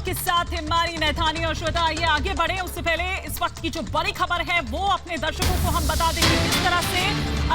आपके साथ हिमानी नैथानी और श्वेता। आइए आगे बढ़े, उससे पहले इस वक्त की जो बड़ी खबर है वो अपने दर्शकों को हम बता दें कि किस तरह से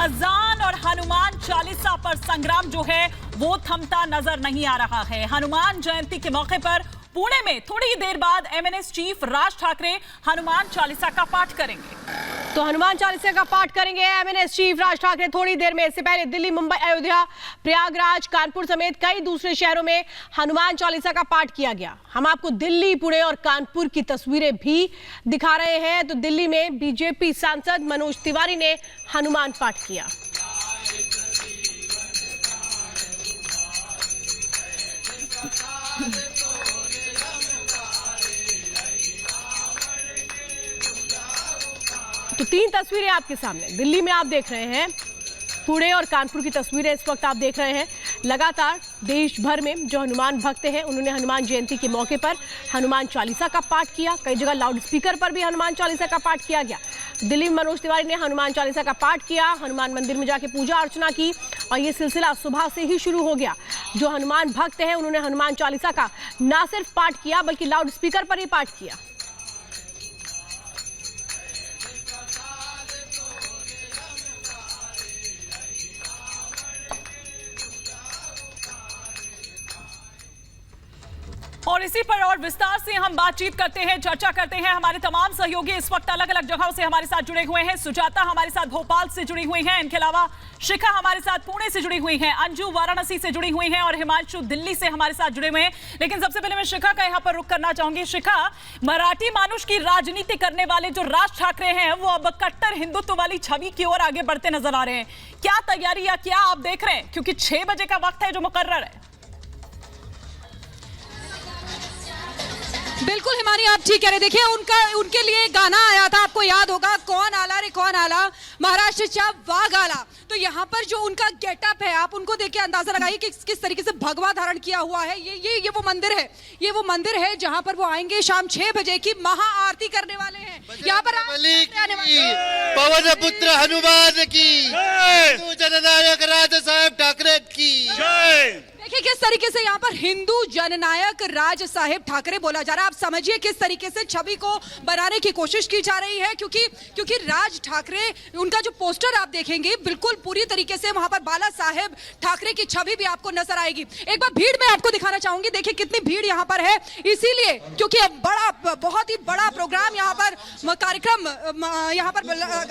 अजान और हनुमान चालीसा पर संग्राम जो है वो थमता नजर नहीं आ रहा है। हनुमान जयंती के मौके पर पुणे में थोड़ी ही देर बाद एमएनएस चीफ राज ठाकरे हनुमान चालीसा का पाठ करेंगे। तो हनुमान चालीसा का पाठ करेंगे एमएनएस चीफ राज ठाकरे थोड़ी देर में। इससे पहले दिल्ली, मुंबई, अयोध्या, प्रयागराज, कानपुर समेत कई दूसरे शहरों में हनुमान चालीसा का पाठ किया गया। हम आपको दिल्ली, पुणे और कानपुर की तस्वीरें भी दिखा रहे हैं। तो दिल्ली में बीजेपी सांसद मनोज तिवारी ने हनुमान पाठ किया। तो तीन तस्वीरें आपके सामने दिल्ली में आप देख रहे हैं, पुणे और कानपुर की तस्वीरें इस वक्त आप देख रहे हैं। लगातार देश भर में जो हनुमान भक्त हैं उन्होंने हनुमान जयंती के मौके पर हनुमान चालीसा का पाठ किया। कई जगह लाउड स्पीकर पर भी हनुमान चालीसा का पाठ किया गया। दिल्ली में मनोज तिवारी ने हनुमान चालीसा का पाठ किया, हनुमान मंदिर में जाके पूजा अर्चना की और ये सिलसिला सुबह से ही शुरू हो गया। जो हनुमान भक्त हैं उन्होंने हनुमान चालीसा का न सिर्फ पाठ किया बल्कि लाउड स्पीकर पर ही पाठ किया। और इसी पर और विस्तार से हम बातचीत करते हैं, चर्चा करते हैं। हमारे तमाम सहयोगी इस वक्त अलग अलग जगहों से हमारे साथ जुड़े हुए हैं। सुजाता हमारे साथ भोपाल से जुड़ी हुई हैं, इनके अलावा शिखा हमारे साथ पुणे से जुड़ी हुई हैं, अंजू वाराणसी से जुड़ी हुई हैं और हिमांशु दिल्ली से हमारे साथ जुड़े हुए हैं। लेकिन सबसे पहले मैं शिखा का यहाँ पर रुख करना चाहूंगी। शिखा, मराठी मानुष की राजनीति करने वाले जो राज ठाकरे हैं वो अब कट्टर हिंदुत्व वाली छवि की ओर आगे बढ़ते नजर आ रहे हैं। क्या तैयारी या क्या आप देख रहे हैं, क्योंकि 6 बजे का वक्त है जो मुकर्रर है? बिल्कुल हिमानी, आप ठीक कह रहे। देखिए उनके लिए गाना आया था, आपको याद होगा, कौन आला रे कौन आला, महाराष्ट्र वाघ आला। तो यहाँ पर जो उनका गेटअप है, आप उनको देख के अंदाजा लगाइए कि किस तरीके से भगवा धारण किया हुआ है। ये वो मंदिर है, ये वो मंदिर है जहाँ पर वो आएंगे शाम 6 बजे की महाआरती करने वाले हैं। यहाँ पर पवन पुत्र हनुमान की, जननायक राज साहेब ठाकरे की। देखिए किस तरीके से यहाँ पर हिंदू जननायक राज साहेब ठाकरे बोला जा रहा है। आप समझिए किस तरीके से छवि को बनाने की कोशिश की जा रही है, क्योंकि राज ठाकरे, उनका जो पोस्टर आप देखेंगे बिल्कुल पूरी तरीके से वहां पर बाला साहेब ठाकरे की छवि भी आपको नजर आएगी। एक बार भीड़ में आपको दिखाना चाहूंगी, देखिए कितनी भीड़ यहाँ पर है। इसीलिए क्योंकि अब बहुत ही बड़ा प्रोग्राम यहाँ पर कार्यक्रम यहाँ पर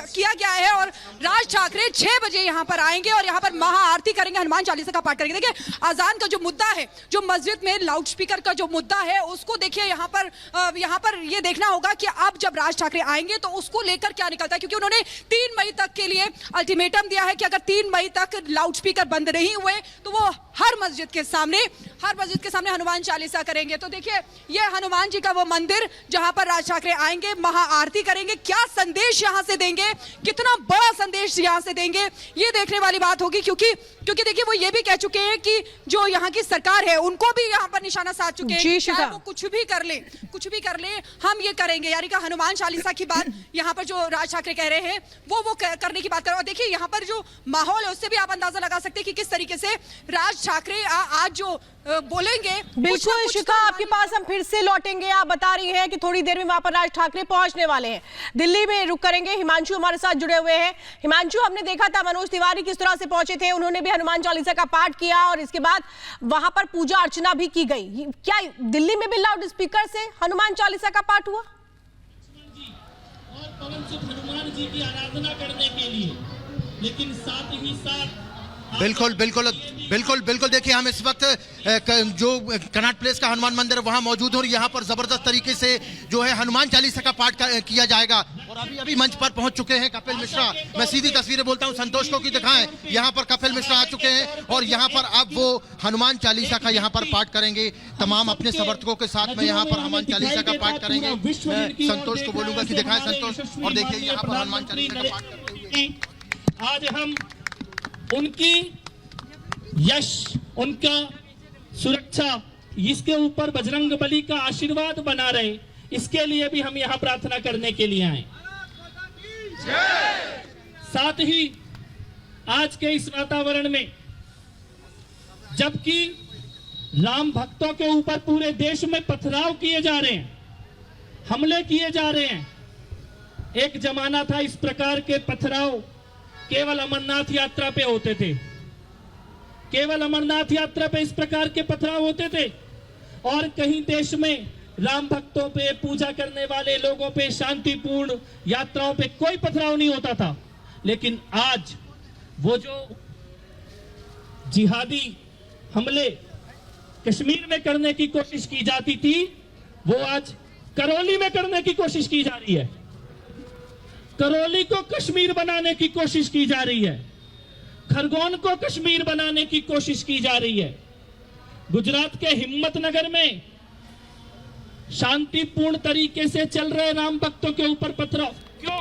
किया गया है और राज ठाकरे 6 बजे यहाँ पर आएंगे और यहाँ पर महाआरती करेंगे, हनुमान चालीसा का पाठ करेंगे। देखिए अजान का जो मुद्दा है, जो मस्जिद में लाउड स्पीकर का जो मुद्दा है, उसको देखिए यहाँ पर ये देखना होगा कि अब जब राज ठाकरे आएंगे तो उसको लेकर क्या निकलता है, क्योंकि उन्होंने 3 मई तक के लिए अल्टीमेटम दिया है कि अगर 3 मई तक लाउड स्पीकर बंद नहीं हुए तो वो हर मस्जिद के सामने हनुमान चालीसा करेंगे। तो देखिए ये हनुमान जी का वो मंदिर जहां पर राज ठाकरे आएंगे, महाआरती करेंगे। क्या संदेश यहां से देंगे, कितना बड़ा संदेश यहां से देंगे, ये देखने वाली बात होगी। क्योंकि देखिए वो ये भी कह चुके हैं कि जो यहाँ की सरकार है उनको भी यहाँ पर निशाना साध चुके हैं, चाहे वो कुछ भी कर ले हम ये करेंगे। यानी कि हनुमान चालीसा की बात यहाँ पर जो राज ठाकरे कह रहे हैं वो करने की बात कर रहे हैं। और देखिए यहाँ पर जो माहौल है उससे भी आप अंदाजा लगा सकते हैं कि किस तरीके से राज ठाकरे आज जो बोलेंगे। बिल्कुल शिखा, आपके पास हम फिर से लौटेंगे। आप बता रही हैं कि थोड़ी देर में वहां पर राज ठाकरे पहुंचने वाले हैं। दिल्ली में रुक करेंगे, हिमांशु हमारे साथ जुड़े हुए हैं। हिमांशु, हमने देखा था मनोज तिवारी किस तरह से पहुंचे थे, उन्होंने भी हनुमान चालीसा का पाठ किया और इसके बाद वहां पर पूजा अर्चना भी की गई। क्या दिल्ली में भी लाउड स्पीकर से हनुमान चालीसा का पाठ हुआ? और पवन सुत हनुमान जी की आराधना करने के लिए, लेकिन साथ ही साथ बिल्कुल देखिए हम इस वक्त जो कनॉट प्लेस का हनुमान मंदिर है वहां मौजूद हो और यहाँ पर जबरदस्त तरीके से जो है हनुमान चालीसा का पाठ किया जाएगा। और अभी मंच पर पहुंच चुके हैं कपिल मिश्रा। मैं सीधी तस्वीरें बोलता हूं, संतोष को की दिखाएं। यहाँ पर कपिल मिश्रा आ चुके हैं और यहाँ पर अब वो हनुमान चालीसा का यहाँ पर पाठ करेंगे। तमाम अपने समर्थकों के साथ में यहाँ पर हनुमान चालीसा का पाठ करेंगे। मैं संतोष को बोलूंगा कि दिखाएं संतोष। और देखिए यहाँ पर हनुमान चालीसा का पाठ करते हुए आज हम उनकी यश, उनका सुरक्षा, इसके ऊपर बजरंग बली का आशीर्वाद बना रहे, इसके लिए भी हम यहाँ प्रार्थना करने के लिए आए। साथ ही आज के इस वातावरण में जबकि राम भक्तों के ऊपर पूरे देश में पथराव किए जा रहे हैं, हमले किए जा रहे हैं। एक जमाना था इस प्रकार के पथराव केवल अमरनाथ यात्रा पे होते थे, केवल अमरनाथ यात्रा पे इस प्रकार के पथराव होते थे, और कहीं देश में राम भक्तों पे, पूजा करने वाले लोगों पे, शांतिपूर्ण यात्राओं पे कोई पथराव नहीं होता था। लेकिन आज वो जो जिहादी हमले कश्मीर में करने की कोशिश की जाती थी, वो आज करौली में करने की कोशिश की जा रही है। करौली को कश्मीर बनाने की कोशिश की जा रही है, खरगोन को कश्मीर बनाने की कोशिश की जा रही है। गुजरात के हिम्मतनगर में शांतिपूर्ण तरीके से चल रहे राम भक्तों के ऊपर पथराव क्यों?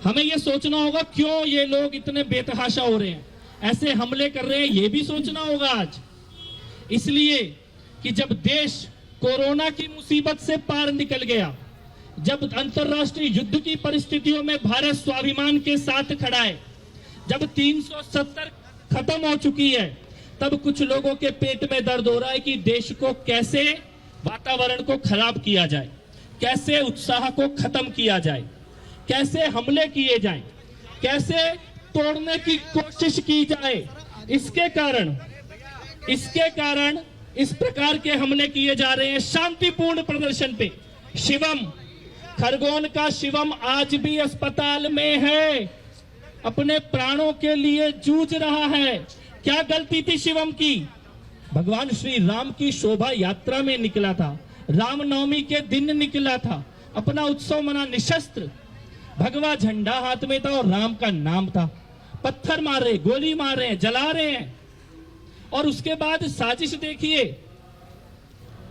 हमें यह सोचना होगा क्यों ये लोग इतने बेतहाशा हो रहे हैं, ऐसे हमले कर रहे हैं, ये भी सोचना होगा आज। इसलिए कि जब देश कोरोना की मुसीबत से पार निकल गया, जब अंतर्राष्ट्रीय युद्ध की परिस्थितियों में भारत स्वाभिमान के साथ खड़ा है, जब 370 खत्म हो चुकी है, तब कुछ लोगों के पेट में दर्द हो रहा है कि देश को कैसे वातावरण को खराब किया जाए, कैसे उत्साह को खत्म किया जाए, कैसे हमले किए जाएं, कैसे तोड़ने की कोशिश की जाए। इसके कारण इस प्रकार के हमले किए जा रहे हैं शांतिपूर्ण प्रदर्शन पे। शिवम, खरगोन का शिवम आज भी अस्पताल में है, अपने प्राणों के लिए जूझ रहा है। क्या गलती थी शिवम की? भगवान श्री राम की शोभा यात्रा में निकला था, रामनवमी के दिन निकला था, अपना उत्सव मना, निशस्त्र, भगवा झंडा हाथ में था और राम का नाम था। पत्थर मार रहे, गोली मार रहे हैं, जला रहे हैं, और उसके बाद साजिश देखिए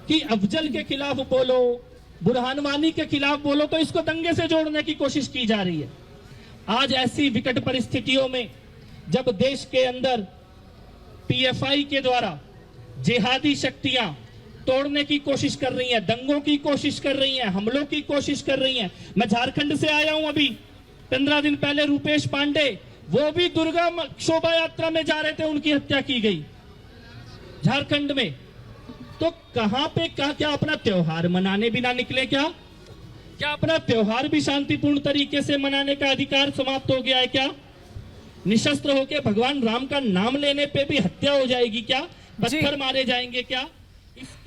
कि अफजल के खिलाफ बोलो, बुरहान वानी के खिलाफ बोलो, तो इसको दंगे से जोड़ने की कोशिश की जा रही है। आज ऐसी विकट परिस्थितियों में जब देश के अंदर पीएफआई के द्वारा जिहादी शक्तियां तोड़ने की कोशिश कर रही हैं, दंगों की कोशिश कर रही हैं, हमलों की कोशिश कर रही हैं। मैं झारखंड से आया हूं, अभी 15 दिन पहले रूपेश पांडे, वो भी दुर्गा शोभा यात्रा में जा रहे थे, उनकी हत्या की गई झारखंड में। तो कहां पे क्या अपना त्योहार मनाने भी ना निकले? क्या अपना त्योहार भी शांतिपूर्ण तरीके से मनाने का अधिकार समाप्त हो गया है क्या? निशस्त्र होकर भगवान राम का नाम लेने पे भी हत्या हो जाएगी क्या? पत्थर मारे जाएंगे क्या?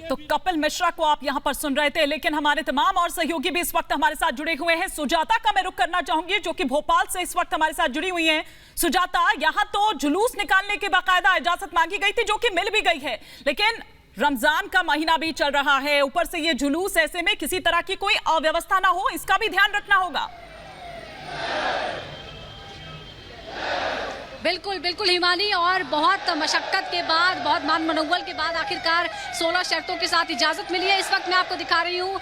तो कपिल मिश्रा को आप यहां पर सुन रहे थे, लेकिन हमारे तमाम और सहयोगी भी इस वक्त हमारे साथ जुड़े हुए हैं। सुजाता का मैं रुख करना चाहूंगी, जो कि भोपाल से इस वक्त हमारे साथ जुड़ी हुई हैं। सुजाता, यहां तो जुलूस निकालने की बाकायदा इजाजत मांगी गई थी, जो कि मिल भी गई है, लेकिन रमजान का महीना भी चल रहा है, ऊपर से ये जुलूस, ऐसे में किसी तरह की कोई अव्यवस्था ना हो, इसका भी ध्यान रखना होगा। बिल्कुल बिल्कुल हिमानी, और बहुत मशक्कत के बाद, बहुत मान मनोबल के बाद आखिरकार 16 शर्तों के साथ इजाज़त मिली है। इस वक्त मैं आपको दिखा रही हूँ,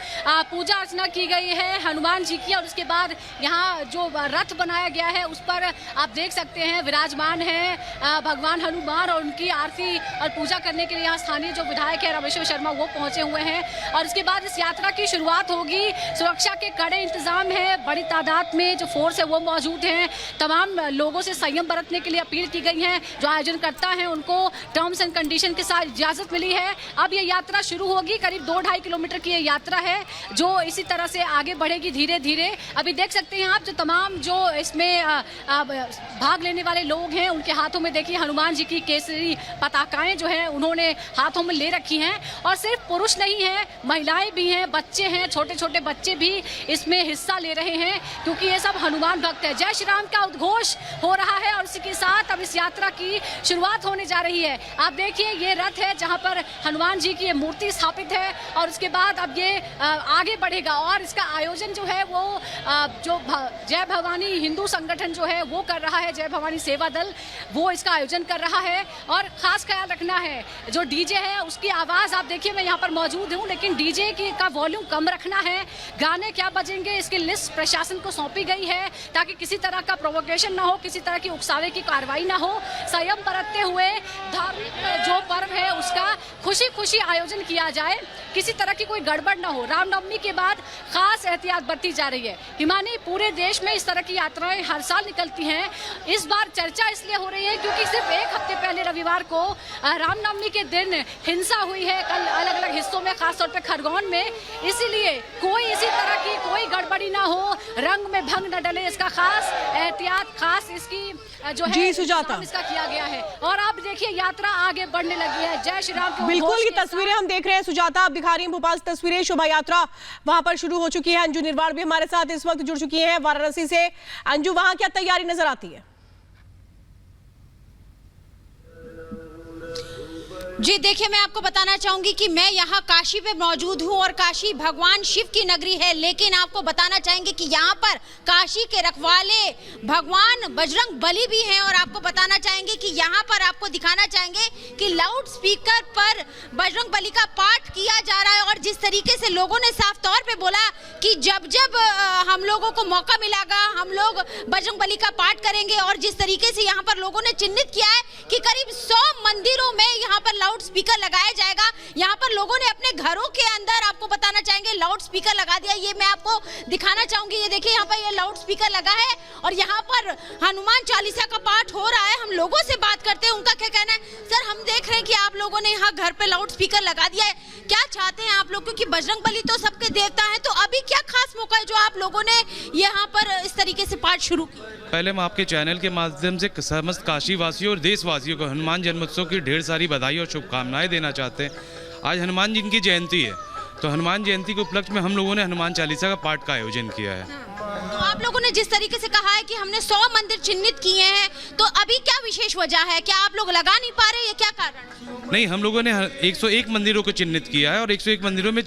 पूजा अर्चना की गई है हनुमान जी की, और उसके बाद यहाँ जो रथ बनाया गया है उस पर आप देख सकते हैं विराजमान है भगवान हनुमान, और उनकी आरती और पूजा करने के लिए यहाँ स्थानीय जो विधायक है रमेश्वर शर्मा वो पहुँचे हुए हैं। और इसके बाद इस यात्रा की शुरुआत होगी। सुरक्षा के कड़े इंतजाम है, बड़ी तादाद में जो फोर्स है वो मौजूद हैं। तमाम लोगों से संयम बरतने के लिए अपील की गई है। जो आयोजन करता है उनको टर्म्स एंड कंडीशन के साथ इजाजत मिली है। अब ये यात्रा शुरू होगी, करीब 2-2.5 किलोमीटर की ये यात्रा है जो इसी तरह से आगे बढ़ेगी धीरे धीरे। अभी देख सकते हैं आप जो तमाम जो इसमें भाग लेने वाले लोग हैं उनके हाथों में देखिए हनुमान जी की केसरी पताकाएं जो है उन्होंने हाथों में ले रखी हैं। और सिर्फ पुरुष नहीं है, महिलाएं भी हैं, बच्चे हैं, छोटे छोटे बच्चे भी इसमें हिस्सा ले रहे हैं, क्योंकि ये सब हनुमान भक्त है। जय श्री राम का उद्घोष हो रहा है और इसी के साथ अब इस यात्रा की शुरुआत होने जा रही है। आप देखिए ये रथ है जहां पर हनुमान जी की ये मूर्ति स्थापित है, और उसके बाद अब ये आगे बढ़ेगा। और इसका आयोजन जो है वो जो जय भवानी हिंदू संगठन जो है वो कर रहा है, जय भवानी सेवा दल वो इसका आयोजन कर रहा है। और खास ख्याल रखना है जो डीजे है उसकी आवाज़, आप देखिए मैं यहाँ पर मौजूद हूँ, लेकिन डीजे की का वॉल्यूम कम रखना है। गाने क्या बजेंगे इसकी लिस्ट प्रशासन को सौंपी गई है, ताकि किसी तरह का प्रोवोकेशन ना हो, किसी तरह की उकसावे की कार्रवाई ना हो, संयम बरतते हुए धार्मिक जो पर्व है उसका खुशी खुशी आयोजन किया जाए, किसी तरह की कोई गड़बड़ ना हो। रामनवमी के बाद खास एहतियात बरती जा रही है। हिमानी, पूरे देश में इस तरह की यात्राएं हर साल निकलती हैं। इस बार चर्चा इसलिए हो रही है क्योंकि सिर्फ एक हफ्ते पहले रविवार को रामनवमी के दिन हिंसा हुई है कल अलग अलग हिस्सों में, खासतौर पर खरगोन में। इसीलिए कोई इसी तरह की कोई गड़बड़ी ना हो, रंग में भंग न डले, इसका खास एहतियात, खास इसकी जो है जी सुजाता, इसका किया गया है। और आप देखिए यात्रा आगे बढ़ने लगी है। जय श्री राम के बिल्कुल ये तस्वीरें हम देख रहे हैं सुजाता, आप दिखा रही हैं भोपाल से तस्वीरें। शोभा यात्रा वहां पर शुरू हो चुकी है। अंजू निर्वाण भी हमारे साथ इस वक्त जुड़ चुकी है वाराणसी से। अंजू, वहां क्या तैयारी नजर आती है? जी देखिए, मैं आपको बताना चाहूंगी कि मैं यहाँ काशी पे मौजूद हूँ और काशी भगवान शिव की नगरी है, लेकिन आपको बताना चाहेंगे कि यहाँ पर काशी के रखवाले भगवान बजरंग बली भी हैं। और आपको बताना चाहेंगे कि यहाँ पर आपको दिखाना चाहेंगे कि लाउड स्पीकर पर बजरंग बली का पाठ किया जा रहा है। और जिस तरीके से लोगों ने साफ तौर पे बोला कि जब जब हम लोगों को मौका मिलेगा हम लोग बजरंग बली का पाठ करेंगे। और जिस तरीके से यहाँ पर लोगों ने चिन्हित किया है कि करीब 100 मंदिरों में यहाँ पर लाउड स्पीकर लगाया जाएगा। यहाँ पर लोगों ने अपने घरों के अंदर, आपको बताना चाहेंगे, लाउड स्पीकर लगा दिया। ये मैं आपको दिखाना चाहूंगी, ये देखिए यहाँ पर ये लाउड स्पीकर लगा है और यहाँ पर हनुमान चालीसा का पाठ हो रहा है। हम लोगों से बात करते हैं, उनका क्या कहना है? सर, हम देख रहे हैं कि आप लोगों ने यहाँ घर पे लाउड स्पीकर लगा दिया है, क्या चाहते हैं आप लोग? क्योंकि बजरंग बली तो सबके देवता है, तो अभी क्या खास मौका है जो आप लोगों ने यहाँ पर इस तरीके से पाठ शुरू किया? पहले हम आपके चैनल के माध्यम से समस्त काशी वासियों और देशवासियों को हनुमान जन्मोत्सव की ढेर सारी बधाई और शुभकामनाएं देना चाहते हैं। आज हनुमान जी की जयंती है, तो हनुमान जयंती के उपलक्ष्य में हम लोगों ने हनुमान चालीसा का पाठ का आयोजन किया है। तो आप लोगों ने जिस तरीके से कहा है कि हमने 100 मंदिर चिन्हित किए हैं, तो अभी क्या विशेष वजह है? क्या आप लोग लगा नहीं पा रहे, या क्या कारण? नहीं, हम लोगों ने 101 मंदिरों को चिन्हित किया है और 101 मंदिरों में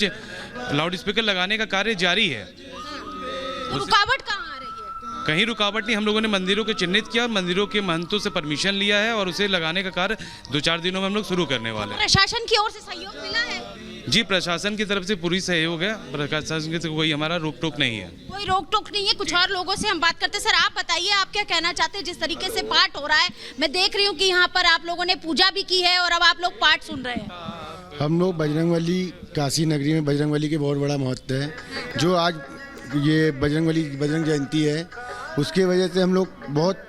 लाउड स्पीकर लगाने का कार्य जारी है। तो रुकावट कहाँ आ रही है? कहीं रुकावट नहीं, हम लोगों ने मंदिरों को चिन्हित किया और मंदिरों के महंतों से परमिशन लिया है और उसे लगाने का कार्य 2-4 दिनों में हम लोग शुरू करने वाले हैं। प्रशासन की ओर से सहयोग मिला है? जी, प्रशासन की तरफ से पूरी सहयोग है, प्रशासन की कोई हमारा रोक टोक नहीं है। कोई रोक टोक नहीं है। कुछ और लोगों से हम बात करते हैं। सर, आप बताइए, आप क्या कहना चाहते हैं? जिस तरीके से पाठ हो रहा है, मैं देख रही हूँ कि यहाँ पर आप लोगों ने पूजा भी की है और अब आप लोग पाठ सुन रहे हैं। हम लोग बजरंगबली, काशी नगरी में बजरंगबली के बहुत बड़ा महत्व है। जो आज ये बजरंग जयंती है, उसके वजह से हम लोग बहुत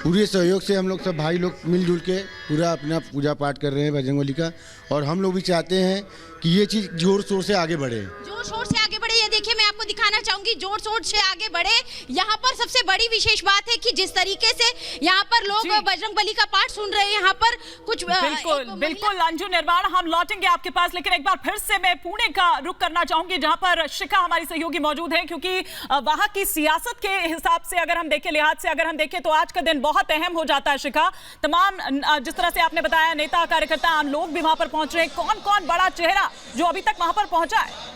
पूरे सहयोग से हम लोग सब भाई लोग मिलजुल के पूरा अपना पूजा पाठ कर रहे हैं बजरंगबली का। और हम लोग भी चाहते हैं कि ये चीज़ जोर शोर से आगे बढ़े, जोर शोर से आगे बढ़े। ये देखिए, मैं आपको दिखाना चाहूंगी, जोर शोर से आगे बढ़े। यहाँ पर सबसे बड़ी विशेष बात है कि जिस तरीके से यहाँ पर लोग बजरंग बली का पाठ सुन रहे हैं, यहाँ पर कुछ बिल्कुल अंजू निर्वाण, हम लौटेंगे आपके पास, लेकिन एक बार फिर से मैं पुणे का रुख करना चाहूंगी जहां पर शिखा हमारी सहयोगी मौजूद है, क्योंकि वहां की सियासत के हिसाब से अगर हम देखें, लिहाज से अगर हम देखें, तो आज का दिन बहुत अहम हो जाता है। शिखा, तमाम जिस तरह से आपने बताया, नेता कार्यकर्ता आम लोग भी वहां पर पहुंच रहे हैं। कौन कौन बड़ा चेहरा जो अभी तक वहां पर पहुंचा है?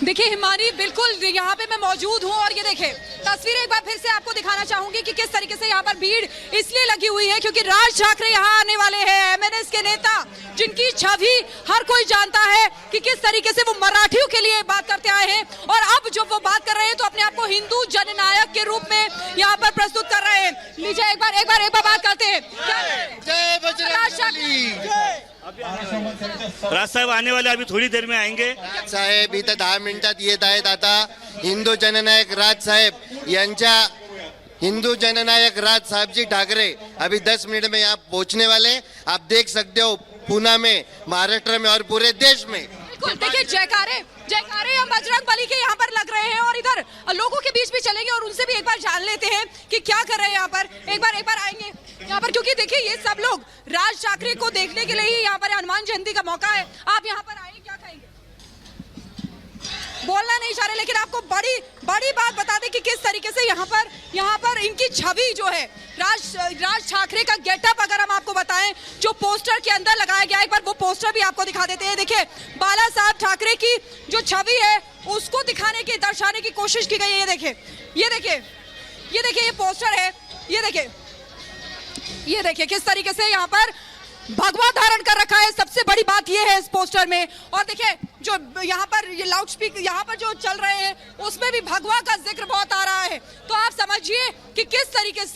देखिए हिमानी, बिल्कुल यहाँ पे मैं मौजूद हूँ और ये देखिए तस्वीरें एक बार फिर से आपको दिखाना चाहूंगी कि किस तरीके से यहाँ पर भीड़ इसलिए लगी हुई है क्योंकि राज ठाकरे यहाँ आने वाले हैं, एमएनएस के नेता, जिनकी छवि हर कोई जानता है कि किस तरीके से वो मराठियों के लिए बात करते आए हैं। और अब जो वो बात कर रहे हैं तो अपने आप को हिंदू जननायक के रूप में यहाँ पर प्रस्तुत कर रहे हैं। लीजिए एक बार बात करते हैं। जय बजरंग राज साहेब आने वाले अभी थोड़ी देर में आएंगे। साहेब इथं 10 मिनिटात येत आहेत आता हिंदू जननायक राज साहेब यांच्या हिंदू जननायक राज साहब जी ठाकरे अभी 10 मिनट में यहाँ पहुँचने वाले। आप देख सकते हो पूना में, महाराष्ट्र में और पूरे देश में। बिल्कुल, देखिए जयकारे हम बजरंग बली के यहाँ पर लग रहे हैं और इधर लोगों के बीच भी चलेंगे और उनसे भी एक बार जान लेते हैं कि क्या कर रहे हैं यहाँ पर। एक बार आएंगे यहाँ पर, क्योंकि देखिए ये सब लोग राज ठाकरे को देखने के लिए ही यहाँ पर हनुमान जयंती का मौका है। आप यहाँ पर आए, क्या कहेंगे? बोलना नहीं चाह रहे, लेकिन आपको बड़ी बात बता दें कि किस तरीके से यहाँ पर इनकी छवि जो है, राज ठाकरे का गेटअप अगर हम आपको बताएं जो पोस्टर के अंदर लगाया गया है, एक बार वो पोस्टर भी आपको दिखा देते हैं। देखिए बाला साहब ठाकरे की जो छवि है उसको दर्शाने की कोशिश की गई है। ये देखिए ये पोस्टर है, ये देखिए किस तरीके से यहाँ पर भगवा धारण कर रखा है। सबसे बड़ी बात यह है इस पोस्टर में। और देखिए जो यहाँ पर ये लाउड स्पीकर यहाँ पर जो चल रहे हैं उसमें भी भगवा का जिक्र बहुत आ रहा है। तो आप समझिए कि किस तरीके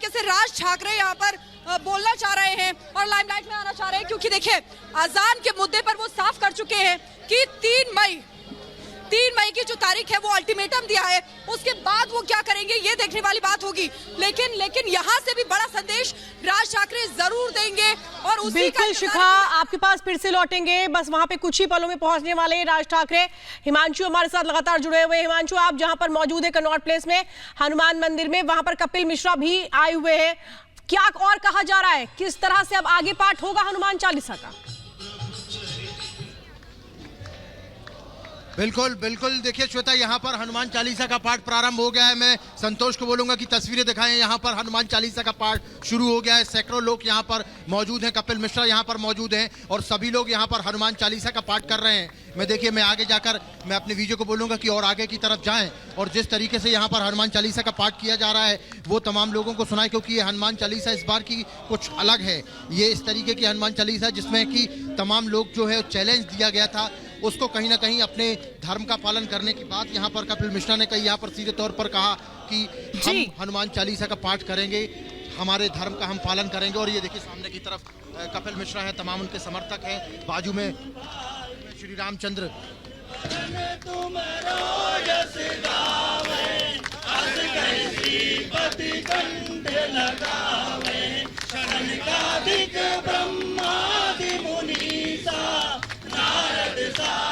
से राज ठाकरे यहाँ पर बोलना चाह रहे हैं और लाइमलाइट में आना चाह रहे हैं, क्योंकि देखिए अजान के मुद्दे पर वो साफ कर चुके हैं कि 3 मई की जो तारीख है वो अल्टीमेटम दिया है। उसके बाद वो क्या करेंगे ये देखने वाली बात होगी। लेकिन यहाँ से भी बड़ा संदेश राज ठाकरे जरूर देंगे और उसी बिल्कुल शिखा आपके पास फिर से लौटेंगे, बस वहां पे कुछ ही पलों में पहुंचने वाले हैं राज ठाकरे। हिमांशु हमारे साथ लगातार जुड़े हुए हैं। हिमांशु, आप जहां पर मौजूद है कनॉट प्लेस में हनुमान मंदिर में, वहां पर कपिल मिश्रा भी आए हुए हैं। क्या और कहा जा रहा है, किस तरह से अब आगे पाठ होगा हनुमान चालीसा का? बिल्कुल बिल्कुल, देखिए श्वेता, यहाँ पर हनुमान चालीसा का पाठ प्रारंभ हो गया है। मैं संतोष को बोलूंगा कि तस्वीरें दिखाएं। यहाँ पर हनुमान चालीसा का पाठ शुरू हो गया है। सैकड़ों लोग यहाँ पर मौजूद हैं, कपिल मिश्रा यहाँ पर मौजूद हैं और सभी लोग यहाँ पर हनुमान चालीसा का पाठ कर रहे हैं। मैं आगे जाकर मैं अपने वीडियो को बोलूंगा कि और आगे की तरफ जाएं और जिस तरीके से यहाँ पर हनुमान चालीसा का पाठ किया जा रहा है वो तमाम लोगों को सुनाए, क्योंकि ये हनुमान चालीसा इस बार की कुछ अलग है। ये इस तरीके की हनुमान चालीसा जिसमें कि तमाम लोग जो है चैलेंज दिया गया था उसको कहीं ना कहीं अपने धर्म का पालन करने की बात यहाँ पर कपिल मिश्रा ने कही। यहाँ पर सीधे तौर पर कहा कि हम हनुमान चालीसा का पाठ करेंगे, हमारे धर्म का हम पालन करेंगे। और ये देखिए सामने की तरफ कपिल मिश्रा है, तमाम उनके समर्थक हैं, बाजू में श्री रामचंद्र। ब्रह्मादि मुनीसा नारद सा